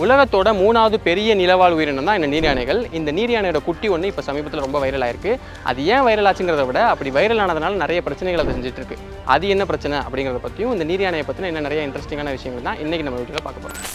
உலகத்தோட 3வது பெரிய நிலவாழ் உயிரினம் தான் இந்த நீர் யானைகள். இந்த நீர் யானையோட குட்டி ஒன்று இப்போ சமீபத்தில் ரொம்ப வைரல் ஆயிருக்கு. அது ஏன் வைரல் ஆச்சுங்கிறத விட அப்படி வைரல் ஆனதுனால நிறைய பிரச்சனைகள் அதை செஞ்சுட்டு இருக்கு. அது என்ன பிரச்சனை அப்படிங்கிறத பற்றியும் இந்த நீர் யானையை பற்றின என்ன நிறைய இன்ட்ரெஸ்டிங்கான விஷயங்கள் தான் இன்னைக்கு நம்ம வீடியோவில் பார்க்க போகிறோம்.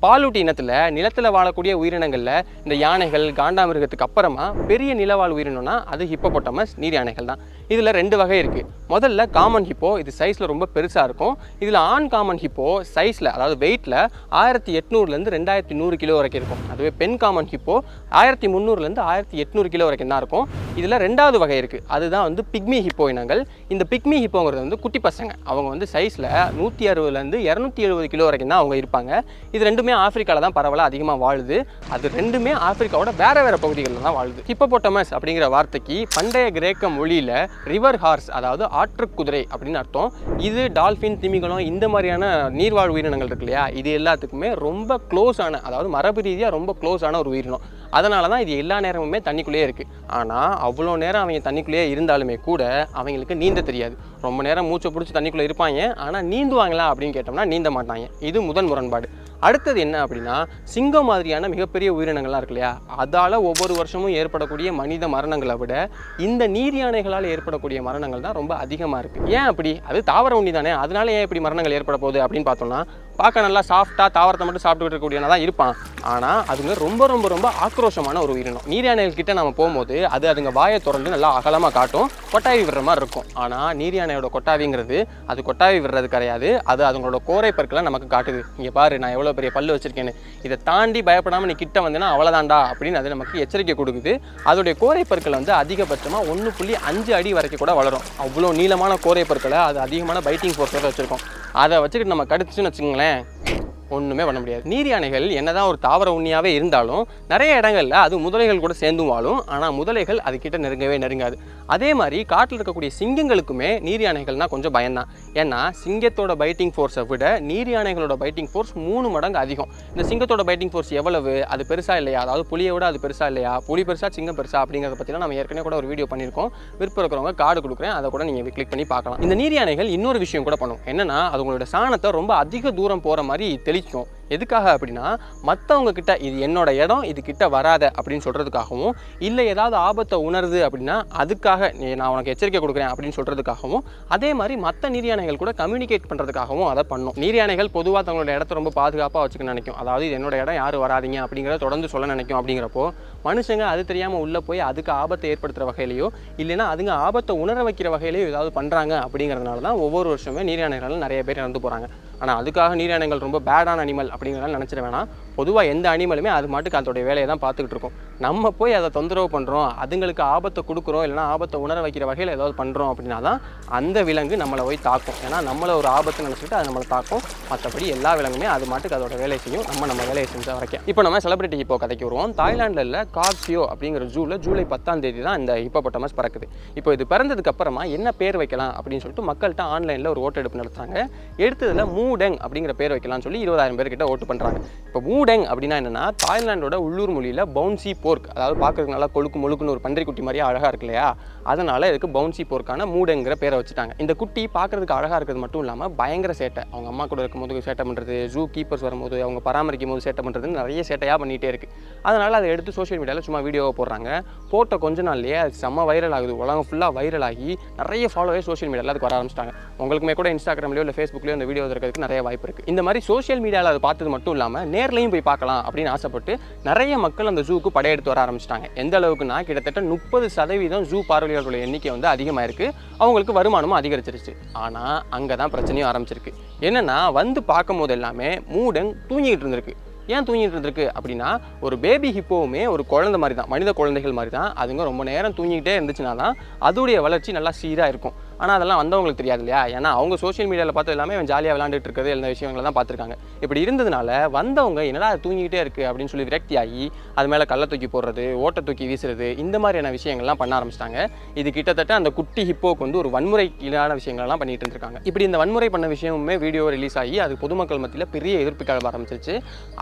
பாலூட்டி இனத்தில் நிலத்தில் வாழக்கூடிய உயிரினங்களில் இந்த யானைகள் காண்டாமிருகத்துக்கு அப்புறமா பெரிய நிலவாழ் உயிரினம்னா அது ஹிப்போபொட்டமஸ் நீர் யானைகள் தான். இதில் 2 வகை இருக்குது. முதல்ல காமன் ஹிப்போ, இது சைஸில் ரொம்ப பெருசாக இருக்கும். இதில் ஆண் காமன் ஹிப்போ சைஸில் அதாவது வெயிட்டில் 1800லேருந்து 2100 கிலோ வரைக்கும் இருக்கும். அதுவே பெண் காமன் ஹிப்போ 1300லேருந்து 1800 கிலோ வரைக்கும் தான் இருக்கும். இதில் 2வது வகை இருக்குது, அதுதான் வந்து பிக்மி ஹிப்போ இனங்கள். இந்த பிக்மி ஹிப்போங்கிறது வந்து குட்டி பசங்க. அவங்க வந்து சைஸில் 160லேருந்து 270 கிலோ வரைக்கும் தான் அவங்க இருப்பாங்க. இது ரெண்டுமே ஆப்பிரிக்கால தான் பரவலாக அதிகமாக வாழுது. அது ரெண்டுமே ஆப்பிரிக்காவோட வேற பகுதிகளில் தான் வாழுது. ஹிப்போபொட்டமஸ் அப்படிங்கிற வார்த்தைக்கு பண்டைய கிரேக்க மொழியில் ரிவர் ஹார்ஸ், அதாவது ஆற்றுக்குதிரை அப்படின்னு அர்த்தம். இது டால்ஃபின், திமிங்கலம் இந்த மாதிரியான நீர்வாழ் உயிரினங்கள் இருக்கு இல்லையா, இது எல்லாத்துக்குமே ரொம்ப க்ளோஸான, அதாவது மரபு ரீதியாக ரொம்ப க்ளோஸான ஒரு உயிரினம். அதனால தான் இது எல்லா நேரமுமே தண்ணிக்குள்ளேயே இருக்குது. ஆனால் அவ்வளோ நேரம் அவங்க தண்ணிக்குள்ளேயே இருந்தாலுமே கூட அவங்களுக்கு நீந்த தெரியாது. ரொம்ப நேரம் மூச்சை பிடிச்சி தண்ணிக்குள்ளே இருப்பாங்க, ஆனால் நீந்துவாங்களா அப்படின்னு கேட்டோம்னா நீந்த மாட்டாங்க. இது முதல் முரண்பாடு. அடுத்தது என்ன அப்படின்னா, சிங்கம் மாதிரியான மிகப்பெரிய உயிரினங்கள்லாம் இருக்கு இல்லையா, அதால் ஒவ்வொரு வருஷமும் ஏற்படக்கூடிய மனித மரணங்களை விட இந்த நீர் யானைகளால் ஏற்படக்கூடிய மரணங்கள் தான் ரொம்ப அதிகமாக இருக்குது. ஏன் அப்படி? அது தாவர உண்ணி தானே, அதனால ஏன் இப்படி மரணங்கள் ஏற்பட போகுது அப்படின்னு பார்த்தோம்னா, பார்க்க நல்லா சாஃப்டாக தாவரத்தை மட்டும் சாப்பிட்டுக்கிட்டு இருக்கக்கூடியவனா தான் இருப்பான். ஆனால் அதுங்க ரொம்ப ரொம்ப ரொம்ப ஆக்ரோஷமான ஒரு உயிரினம். நீர் யானைகள் கிட்ட நம்ம போகும்போது அதுங்க வாயை திறந்து நல்லா அகலமாக காட்டும், கொட்டாவி விடுற மாதிரி இருக்கும். ஆனால் நீர் யானையோட கொட்டாவிங்கிறது அது கொட்டாவி விடுறது கிடையாது, அது அதுங்களோட கோரை பற்களை நமக்கு காட்டுது. இங்கே பாரு, நான் எவ்வளோ பெரிய பல்லு வச்சிருக்கேன்னு. இதை தாண்டி பயப்படாமல் நீ கிட்ட வந்தேன்னா அவ்வளோதான்டா அப்படின்னு அது நமக்கு எச்சரிக்கை கொடுக்குது. அதோடைய கோரை பற்கள் வந்து அதிகபட்சமாக 1.5 அடி வரைக்கும் கூட வளரும். அவ்வளோ நீளமான கோரை பற்களை அது அதிகமான பைட்டிங் ஃபோர்ஸோட வச்சுருக்கோம். அதை வச்சுக்கிட்டு நம்ம கடிச்சுன்னு வச்சுக்கோங்களேன், ஒன்றுமே பண்ண முடியாது. நீர் யானைகள் என்னதான் ஒரு தாவர உண்ணியாகவே இருந்தாலும் நிறைய இடங்களில் அது முதலைகள் கூட சேர்ந்தும் வாழும். ஆனால் முதலைகள் அதுக்கிட்ட நெருங்காது. அதே மாதிரி காட்டில் இருக்கக்கூடிய சிங்கங்களுக்குமே நீர் யானைகள்னால் கொஞ்சம் பயம்தான். ஏன்னா சிங்கத்தோட பைட்டிங் ஃபோர்ஸை விட நீர் யானைகளோட பைட்டிங் ஃபோர்ஸ் 3 மடங்கு அதிகம். இந்த சிங்கத்தோட பைட்டிங் ஃபோர்ஸ் எவ்வளவு, அது பெருசா இல்லையா, அதாவது புலியை விட அது பெருசா இல்லையா, புலி பெருசா சிங்கம் பெருசா அப்படிங்கிறத பற்றிலாம் நம்ம ஏற்கனவே கூட ஒரு வீடியோ பண்ணியிருக்கோம். விருப்பம் இருக்கிறவங்க கார்டு கொடுக்குறேன், அதை கூட நீங்கள் கிளிக் பண்ணி பார்க்கலாம். இந்த நீர் யானைகள் இன்னொரு விஷயம் கூட பண்ணும். என்னன்னா, அதுங்களோட சாணத்தை ரொம்ப அதிக தூரம் போகிற மாதிரி தெளிக்கும். எதுக்காக அப்படின்னா, மற்றவங்க கிட்ட இது என்னோட இடம், இது கிட்ட வராத அப்படின்னு சொல்கிறதுக்காகவும், இல்லை ஏதாவது ஆபத்தை உணருது அப்படின்னா அதுக்காக நான் உனக்கு எச்சரிக்கை கொடுக்குறேன் அப்படின்னு சொல்கிறதுக்காகவும், அதே மாதிரி மற்ற நீர் யானைகள் கூட கம்யூனிகேட் பண்ணுறதுக்காகவும் அதை பண்ணும். நீர் யானைகள் பொதுவாக தங்களோட இடத்த ரொம்ப பாதுகாப்பாக வச்சுக்க நினைக்கும். அதாவது இது என்னோட இடம், யாரும் வராதிங்க அப்படிங்கிறத தொடர்ந்து சொல்ல நினைக்கும். அப்படிங்கிறப்போ மனுஷங்க அது தெரியாமல் உள்ளே போய் அதுக்கு ஆபத்தை ஏற்படுத்துகிற வகையிலையோ இல்லைன்னா அதுங்க ஆபத்தை உணர வைக்கிற வகையிலையோ ஏதாவது பண்ணுறாங்க. அப்படிங்கிறதுனால தான் ஒவ்வொரு வருஷமே நீர் யானைகள் நிறைய பேர் இறந்து போகிறாங்க. ஆனால் அதுக்காக நீர் யானைகள் ரொம்ப பேடான அனிமல் அப்படிங்கிறதால நினச்சிட வேணாம். பொதுவாக எந்த அனிமலுமே அது மாட்டுக்கு அதோடைய வேலையை தான் பார்த்துக்கிட்டு இருக்கும். நம்ம போய் அதை தொந்தரவு பண்ணுறோம், அதுங்களுக்கு ஆபத்தை கொடுக்குறோம், இல்லைனா ஆபத்தை உணர வைக்கிற வகையில் ஏதாவது பண்ணுறோம் அப்படின்னா தான் அந்த விலங்கு நம்மளை போய் தாக்கும். ஏன்னா நம்மளை ஒரு ஆபத்து நினச்சிக்கிட்டு அது நம்மளை தாக்கும். மற்றபடி எல்லா விலங்குமே அது மாட்டுக்கு அதோட வேலையை செய்யும், நம்ம வேலையை செஞ்ச வரைக்கும். இப்போ நம்ம செலிபிரிட்டி ஹிப்போ கதைக்கு வருவோம். தாய்லாண்டில் உள்ள கார்சியோ அப்படிங்கிற ஜூவில் ஜூலை 10ஆம் தேதி தான் இந்த ஹிப்போபொட்டமஸ் பறக்குது. இப்போ இது பிறந்ததுக்கு அப்புறமா என்ன பேர் வைக்கலாம் அப்படின்னு சொல்லிட்டு மக்கள்கிட்ட ஆன்லைனில் ஒரு ஓட்டெடுப்பு நடத்துறாங்க. எடுத்ததில் மூடெங் அப்படிங்கிற பேர் வைக்கலாம்னு சொல்லி 20,000 பேர்கிட்ட ஓட்டு பண்ணுறாங்க. இப்போ மூடெங் அப்படின்னா என்னன்னா, தாய்லாண்டோட உள்ளூர் மொழியில் பவுன்சி போர்க், அதாவது பார்க்கறதுக்கு நல்லா முழுக்குன்னு ஒரு பன்றிக்குட்டி மாதிரியே அழகாக இருக்கு இல்லையா, அதனால இதுக்கு பவுன்சி போர்க்கான மூடெங்கிற பேரை வச்சுட்டாங்க. இந்த குட்டி பார்க்கறதுக்கு அழகாக இருக்கிறது மட்டும் இல்லாமல் பயங்கர சேட்டை. அவங்க அம்மா கூட இருக்கும்போது சேட்டை பண்ணுறது, ஜூ கீப்பர்ஸ் வரும்போது அவங்க பராமரிக்கும் போது சேட்டை பண்ணுறதுன்னு நிறைய சேட்டையாக பண்ணிகிட்டே இருக்குது. அதனால் அதை எடுத்து சோஷியல் மீடியாவில் சும்மா வீடியோவை போடுறாங்க. போட்ட கொஞ்ச நாள்லேயே அது செம்ம வைரல் ஆகுது. உலகம் ஃபுல்லாக வைரல் ஆகி நிறைய ஃபாலோவர்ஸ் சோஷியல் மீடியாவில் அதுக்கு வர ஆரம்பிச்சிட்டாங்க. உங்களுக்குமே கூட இன்ஸ்டாகிராம்லையோ இல்லை ஃபேஸ்புக்லையோ இந்த வீடியோ இருக்கிறதுக்கு நிறைய வாய்ப்பு இருக்குது. இந்த மாதிரி சோஷியல் மீடியாவில் அதை பார்த்தது மட்டும் இல்லாமல் நேர்லையும் போய் பார்க்கலாம் அப்படின்னு ஆசைப்பட்டு நிறைய மக்கள் அந்த ஜூக்கு படையெடுத்து வர ஆரம்பிச்சிட்டாங்க. எந்த அளவுக்குன்னா, கிட்டத்தட்ட 30% ஜூ பார்வையாளர்களுடைய எண்ணிக்கை வந்து அதிகமாக இருக்குது. அவங்களுக்கு வருமானமும் அதிகரிச்சிருச்சு. ஆனால் அங்கே தான் பிரச்சனையும் ஆரம்பிச்சிருக்கு. என்னென்னா, வந்து பார்க்கும் போது எல்லாமே மூடெங் தூங்கிக்கிட்டு இருந்திருக்கு. ஏன் தூங்கிட்டு இருந்திருக்கு அப்படின்னா, ஒரு பேபி ஹிப்போவுமே ஒரு குழந்தை மாதிரி தான், மனித குழந்தைகள் மாதிரி தான். அதுங்க ரொம்ப நேரம் தூங்கிக்கிட்டே இருந்துச்சுன்னா தான் அதோடைய வளர்ச்சி நல்லா சீராக இருக்கும். ஆனால் அதெல்லாம் வந்தவங்களுக்கு தெரியாது இல்லையா, ஏன்னா அவங்க சோஷியல் மீடியாவில் பார்த்து எல்லாமே அவன் ஜாலியாக விளாண்டுட்டு இருக்கிறது எல்லா விஷயங்களை தான் பார்த்துருக்காங்க. இப்படி இருந்ததுனால வந்தவங்க என்னடா அது தூங்கிக்கிட்டே இருக்குது அப்படின்னு சொல்லி விரக்தியாகி அது மேலே கல்லை தூக்கி போடுறது, ஓட்டை தூக்கி வீசுறது, இந்த மாதிரியான விஷயங்கள்லாம் பண்ண ஆரம்பிச்சிட்டாங்க. இது கிட்டத்தட்ட அந்த குட்டி ஹிப்போக்கு வந்து ஒரு வன்முறைக்கான விஷயங்கள்லாம் பண்ணிட்டு இருந்திருக்காங்க. இப்படி இந்த வன்முறை பண்ண விஷயமுமே வீடியோ ரிலீஸ் ஆகி அது பொதுமக்கள் மத்தியில் பெரிய எதிர்ப்பு கிளம்ப ஆரம்பிச்சிருச்சு.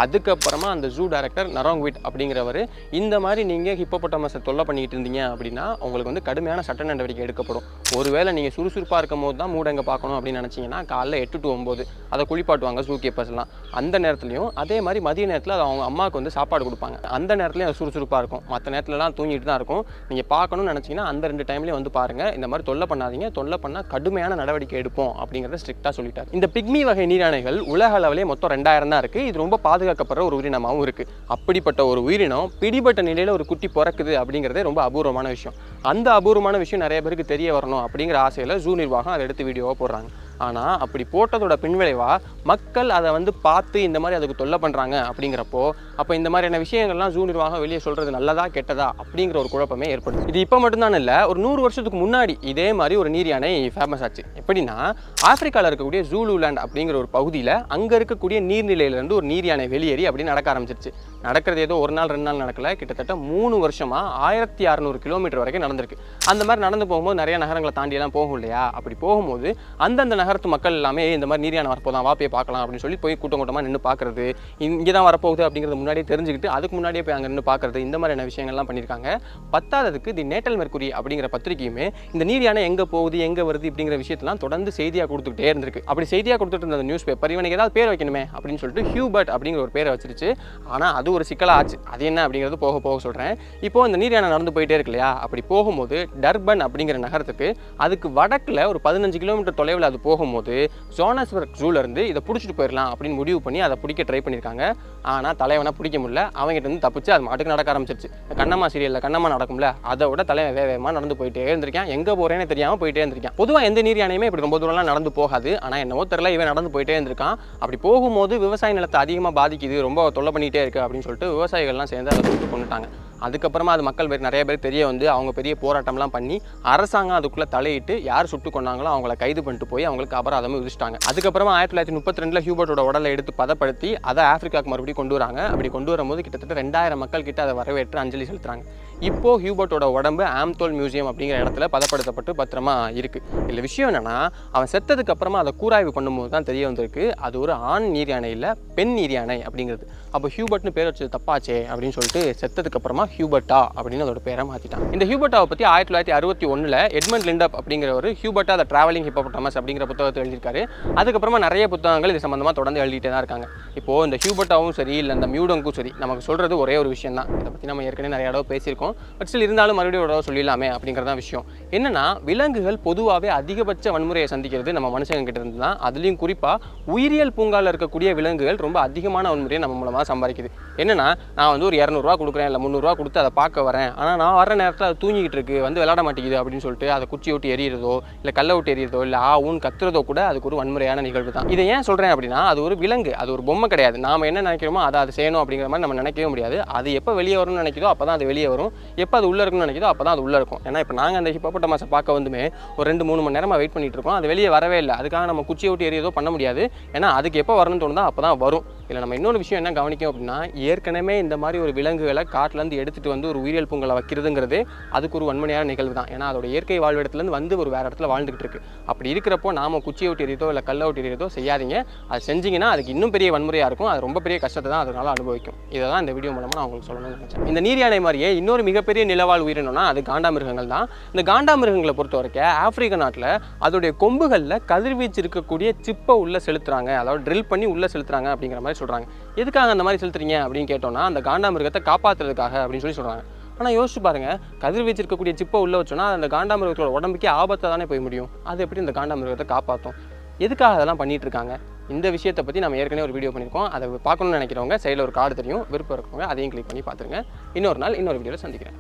அதுக்கப்புறமா அந்த ஜூ டைரக்டர் நரோங்விட் அப்படிங்கிறவர் இந்த மாதிரி நீங்கள் ஹிப்போபொட்டாமஸை தொல்லை பண்ணிட்டு இருந்தீங்க அப்படின்னா உங்களுக்கு வந்து கடுமையான சட்ட நடவடிக்கை எடுக்கப்படும். ஒருவேளை நீங்கள் சுறுசுறுப்பாக இருக்கும் போது தான் மூட எங்கே பார்க்கணும் அப்படின்னு நினச்சிங்கன்னா காலைல 8 to 9 அதை குளிப்பாட்டுவாங்க ஜூ கீப்பர்ஸ்லாம். அந்த நேரத்துலையும் அதே மாதிரி மதிய நேரத்தில் அது அவங்க அம்மாவுக்கு வந்து சாப்பாடு கொடுப்பாங்க. அந்த நேரத்துலையும் அது சுறுசுறுப்பாக இருக்கும். மற்ற நேரத்துலலாம் தூங்கிட்டு தான் இருக்கும். நீங்கள் பார்க்கணும்னு நினச்சிங்கன்னா அந்த 2 டைம்லேயும் வந்து பாருங்கள். இந்த மாதிரி தொல்லை பண்ணாதீங்க, தொல்லை பண்ணால் கடுமையான நடவடிக்கை எடுப்போம் அப்படிங்கிறத ஸ்ட்ரிக்டாக சொல்லிட்டார். இந்த பிக்மி வகை நீராணைகள் உலக அளவிலே மொத்தம் 2000 தான் இருக்குது. இது ரொம்ப பாதுகாக்கப்படுற ஒரு உயிரினமாகவும் இருக்குது. அப்படிப்பட்ட ஒரு உயிரினம் பிடிபட்ட நிலையில் ஒரு குட்டி பிறக்குது அப்படிங்கிறதே ரொம்ப அபூர்வமான விஷயம். அந்த அபூர்வமான விஷயம் நிறைய பேருக்கு தெரிய வரணும் அப்படிங்கிற ஆசையில் ஜூ நிர்வாகம் அதை எடுத்து வீடியோவாக போடுறாங்க. ஆனால் அப்படி போட்டதோட பின்விளைவாக மக்கள் அதை வந்து பார்த்து இந்த மாதிரி அதுக்கு தொல்லை பண்ணுறாங்க அப்படிங்கிறப்போ அப்போ இந்த மாதிரியான விஷயங்கள்லாம் ஜூ நிர்வாகம் வெளியே சொல்கிறது நல்லதா கெட்டதா அப்படிங்கிற ஒரு குழப்பமே ஏற்படுது. இது இப்போ மட்டும்தான் இல்லை, ஒரு 100 வருஷத்துக்கு முன்னாடி இதே மாதிரி ஒரு நீர் யானை ஃபேமஸ் ஆச்சு. எப்படின்னா ஆப்பிரிக்காவில் இருக்கக்கூடிய ஜூலுலேண்ட் அப்படிங்கிற ஒரு பகுதியில் அங்கே இருக்கக்கூடிய நீர்நிலையிலேருந்து ஒரு நீர் யானை வெளியேறி அப்படி நடக்க ஆரம்பிச்சிருச்சு. நடக்கிறது ஏதோ 1 நாள் 2 நாள் நடக்கல, கிட்டத்தட்ட 3 வருஷமாக 1600 கிலோமீட்டர் வரைக்கும் நடந்திருக்கு. அந்த மாதிரி நடந்து போகும்போது நிறைய நகரங்களை தாண்டியெல்லாம் போகும் இல்லையா, அப்படி போகும்போது அந்தந்த நகரத்து மக்கள் எல்லாமே இந்த மாதிரி நீரியான வரப்போதான் வா போய் பார்க்கலாம் அப்படின்னு சொல்லி போய் கூட்டம் கூட்டமாக நின்று பார்க்குறது, இங்கே தான் வரப்போகுது அப்படிங்கிறது முன்னாடியே தெரிஞ்சுக்கிட்டு அதுக்கு முன்னாடியே போய் அங்கே நின்று பார்க்குறது, இந்த மாதிரியான விஷயங்கள்லாம் பண்ணியிருக்காங்க. பத்தாததுக்கு தி நேட்டல் மெர்க்குரி அப்படிங்கிற பத்திரிகையுமே இந்த நீர் யானை எங்கே போகுது எங்கே வருது அப்படிங்கிற விஷயத்தெல்லாம் தொடர்ந்து செய்தியாக கொடுத்துக்கிட்டே இருந்திருக்கு. அப்படி செய்தியாக கொடுத்துட்டு இருந்த நியூஸ் பேப்பர் இவனுக்கு ஏதாவது பேர் வைக்கணுமே அப்படின்னு சொல்லிட்டு ஹியூபர்ட் அப்படிங்கிற ஒரு பேரை வச்சிருச்சு. ஆனால் அது ஒரு சிக்கலாக ஆச்சு. அது என்ன அப்படிங்கிறது போக போக சொல்கிறேன். இப்போ இந்த நீர் யானை நடந்து போயிட்டே இருக்கு இல்லையா, அப்படி போகும்போது டர்பன் அப்படிங்கிற நகரத்துக்கு அதுக்கு வடக்கில் ஒரு 15 கிலோமீட்டர் தொலைவில் அது போகும்போது ஜோனஸ்பர்க் ஜூலேருந்து இதை பிடிச்சிட்டு போயிடலாம் அப்படின்னு முடிவு பண்ணி அதை பிடிக்க ட்ரை பண்ணியிருக்காங்க. ஆனால் தலைவனை பிடிக்க முடியல. அவங்ககிட்ட இருந்து தப்பிச்சு அது மாட்டுக்கு நடக்க ஆரம்பிச்சிருச்சு. கண்ணம்மா சீரியலில் கண்ணம்மா நடக்கும்ல, அதை விட தலைவன் வேகமாக நடந்து போயிட்டே இருந்திருக்கான். எங்கே போகிறேன்னு தெரியாமல் போயிட்டே இருந்திருக்கான். பொதுவாக எந்த நீர் யானையுமே இப்படி ரொம்ப தூரம்லாம் நடந்து போகாது. ஆனால் என்னவோ தெரியல, இவன் நடந்து போயிட்டே இருந்திருக்கான். அப்படி போகும்போது விவசாய நிலத்தை அதிகமாக பாதிக்குது, ரொம்ப தொல்லை பண்ணிகிட்டே இருக்குது அப்படின்னு சொல்லிட்டு விவசாயிகள்லாம் சேர்ந்து அதை சுட்டு கொண்டுட்டாங்க. அதுக்கப்புறமா அது மக்கள் நிறைய பேர் தெரிய வந்து அவங்க பெரிய போராட்டம்லாம் பண்ணி அரசாங்கம் அதுக்குள்ளே தலையிட்டு யார் சுட்டு கொண்டாங்களோ அவங்கள கைது பண்ணிட்டு போய் அவங்களுக்கு அபராதம் விதிச்சிட்டாங்க. அதுக்கப்புறமா 1932 ஹியூபர்ட்டோட உடலை எடுத்து பதப்படுத்தி அதை ஆப்பிரிக்காவுக்கு மறுபடியும் கொண்டு வராங்க. அப்படி கொண்டு வரும்போது கிட்டத்தட்ட 2000 மக்கள் கிட்ட அதை வரவேற்று அஞ்சலி செலுத்துறாங்க. இப்போ ஹியூபர்ட்டோட உடம்பு ஆம்தோல் மியூசியம் அப்படிங்கிற இடத்துல பதப்படுத்தப்பட்டு பத்திரமா இருக்கு. இதில் விஷயம் என்னன்னா, அவன் செத்ததுக்கு அப்புறமா அதை கூராய்வு பண்ணும்போது தான் தெரிய வந்திருக்கு அது ஒரு ஆண் நீர் யானை இல்லை, பெண் நீர் யானை அப்படிங்கிறது. அப்போ ஹியூபர்ட்னு பேர் வச்சது தப்பாச்சே அப்படின்னு சொல்லிட்டு செத்ததுக்கு அப்புறமா ஹியூபர்ட்டா அப்படின்னு அதோட பேரை மாற்றிட்டாங்க. இந்த ஹியூபர்ட்டாவை பற்றி 1961 எட்மண்ட் லிண்டப் அப்படிங்கிற ஒரு ஹியூபர்ட்டா த டிராவலிங் ஹிப்போபொட்டாமஸ் அப்படிங்கிற புத்தகத்தை எழுதியிருக்காரு. அதுக்கப்புறமா நிறைய புத்தகங்கள் இது சம்பந்தமாக தொடர்ந்து எழுதிட்டே தான் இருக்காங்க. இப்போது இந்த ஹியூபர்ட்டாவும் சரி இல்லை இந்த மியூடங்கும் சரி நமக்கு சொல்கிறது ஒரே ஒரு விஷயம் தான். இதை பற்றி நம்ம ஏற்கனவே நிறைய தடவை பேசியிருக்கோம். பட் ஸ்டில் இருந்தாலும் மறுபடியும் ஒரு தடவை சொல்லிடலாமே அப்படிங்கிறதான் விஷயம். என்னன்னா, விலங்குகள் பொதுவாகவே அதிகபட்ச வன்முறையை சந்திக்கிறது நம்ம மனுஷங்க கிட்ட இருந்து தான். அதுலேயும் குறிப்பாக உயிரியல் பூங்காவில் இருக்கக்கூடிய விலங்குகள் ரொம்ப அதிகமான வன்முறையை நம்ம மூலமாக சம்பாதிக்குது. என்னன்னா, நான் வந்து ஒரு 200 ரூபா கொடுக்குறேன் இல்லை 300 ரூபா கொடுத்து அதை பார்க்க வரேன், ஆனால் நான் வர நேரத்தில் அது தூங்கிக்கிட்டு இருக்கு, வந்து விளையாட மாட்டேங்குது அப்படின்னு சொல்லிட்டு அதை குச்சி விட்டு எறிகிறதோ இல்லை கல்லை விட்டு எறிகிறதோ இல்லை ஊன் கத்துறதோ கூட அதுக்கு ஒரு வன்முறையான நிகழ்வு தான். இதை ஏன் சொல்கிறேன் அப்படின்னா, அது ஒரு விலங்கு, அது ஒரு பொம்மை கிடையாது. நாம் என்ன நினைக்கிறோமோ அதை அது செய்யணும் அப்படிங்கிற மாதிரி நம்ம நினைக்கவே முடியாது. அது எப்போ வெளியே வரும்னு நினைக்கிறதோ அப்போ தான் அது வெளியே வரும், எப்போ அது உள்ளே இருக்குன்னு நினைக்கிறதோ அப்போ தான் அது உள்ளே இருக்கும். ஏன்னா இப்போ நாங்கள் அந்த ஹிப்போபொட்டாமஸை பார்க்க வந்துமே ஒரு 2-3 மணி நேரமாக வெயிட் பண்ணிட்டு இருக்கோம். அது வெளியே வரவே இல்லை. அதுக்காக நம்ம குச்சியை விட்டு எறியதோ பண்ண முடியாது. ஏன்னா அதுக்கு எப்போ வரணும்னு தோணுதோ அப்போ தான் வரும். இல்லை நம்ம இன்னொரு விஷயம் என்ன கவனிக்கும் அப்படின்னா, ஏற்கனவே இந்த மாதிரி ஒரு விலங்குகளை காட்டிலேருந்து எடுத்துகிட்டு வந்து ஒரு உயிரியல் பூங்கலை வைக்கிறதுங்கிறது அதுக்கு ஒரு வன்முறையான நிகழ்வு தான். ஏன்னா அதோட இயற்கை வாழ்விடத்துலேருந்து வந்து ஒரு வேறு இடத்துல வாழ்ந்துகிட்டு இருக்கு. அப்படி இருக்கிறப்போ நாம் குச்சியை விட்டு எறியதோ இல்லை கல்லை விட்டு எறியதோ செய்யாதீங்க. அது செஞ்சிங்கன்னா அதுக்கு இன்னும் பெரிய வன்முறையாக இருக்கும். அது ரொம்ப பெரிய கஷ்டத்தை தான் அதனால் அனுபவிக்கும். இதை தான் இந்த வீடியோ மூலமாக நான் உங்களுக்கு சொல்லணும்னு நினச்சேன். இந்த நீர் யானை மாதிரியே இன்னொரு மிகப்பெரிய நிலவாழ் உயிரினம்னா அது காண்டாமிருகங்கள் தான். இந்த காண்டாமிருகங்களை பொறுத்த வரைக்கும் ஆப்பிரிக்க நாட்டில் அதோடைய கொம்புகளில் கதிர்வீச்சு இருக்கக்கூடிய சிப்பை உள்ளே செலுத்துறாங்க, அதாவது ட்ரில் பண்ணி உள்ளே செலுத்துறாங்க அப்படிங்கிற மாதிரி சொல்கிறாங்க. எதுக்காக அந்த மாதிரி செலுத்துறீங்க அப்படின்னு கேட்டோம்னா, அந்த காண்டாமிருகத்தை காப்பாற்றுறதுக்காக அப்படின்னு சொல்லி சொல்கிறாங்க. ஆனால் யோசிச்சு பாருங்கள், கதிர்வீச்சு இருக்கக்கூடிய சிப்பை உள்ளே வச்சோன்னா அந்த காண்டாமிருகத்தோட உடம்புக்கே ஆபத்தை தானே போய் முடியும். அது எப்படி இந்த காண்டாமிருகத்தை காப்பாற்றும்? எதுக்காக அதெல்லாம் பண்ணிட்டு இருக்காங்க? இந்த விஷயத்தை பற்றி நம்ம ஏற்கனவே ஒரு வீடியோ பண்ணியிருக்கோம். அதை பார்க்கணும்னு நினைக்கிறவங்க சைடில் ஒரு கார்டு தெரியும், விருப்பம் இருக்கவங்க அதையும் கிளிக் பண்ணி பார்த்துருங்க. இன்னொரு நாள் இன்னொரு வீடியோவில் சந்திக்கிறேன்.